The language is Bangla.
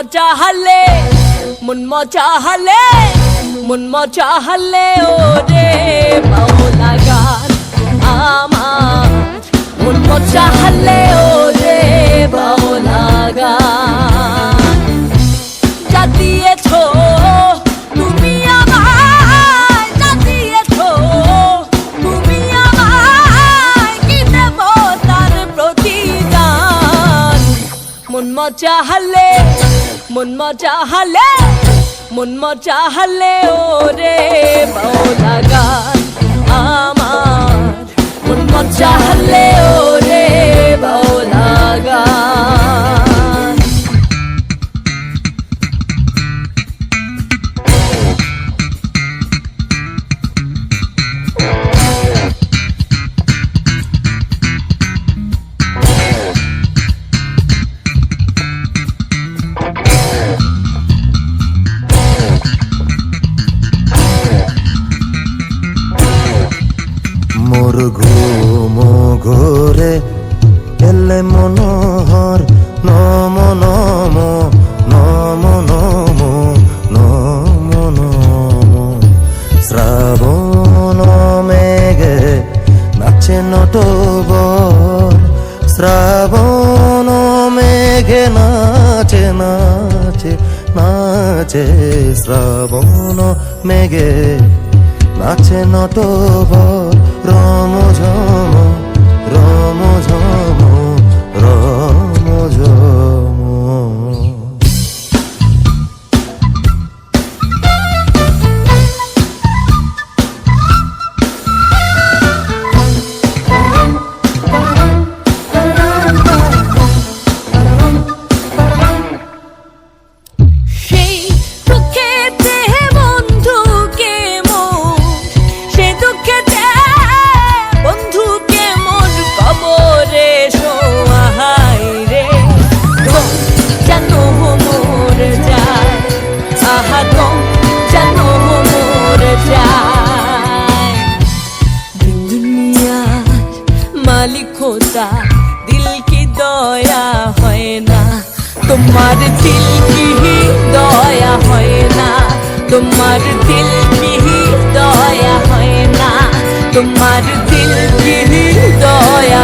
চাহলে মন চাহলে ওরে বাউলা গান আমার মন চাহলে ওরে বাউলা গান যা দিয়েছো তুমি আমায় যা দিয়েছো তুমি আমায় কি দেব তার প্রতিদান মন চাহলে ওরে বাউলা গান আমার মন চাহলে ওরে বাউলা গান মোর ঘুম ঘোরে এলে মনোহর নম নম নম নম নম নম শ্রাবণ মেঘে নাচে নটবর শ্রাবণ মেঘে নাচে নাচে নাচে শ্রাবণ মেঘে নাচে নটবর রম ঝম রম ঝম রম ঝম मालिक होता दिल की दया है ना तुम्हारे दिल की ही दया है ना तुम्हारे दिल की ही दया है ना तुम्हारे दिल की ही दया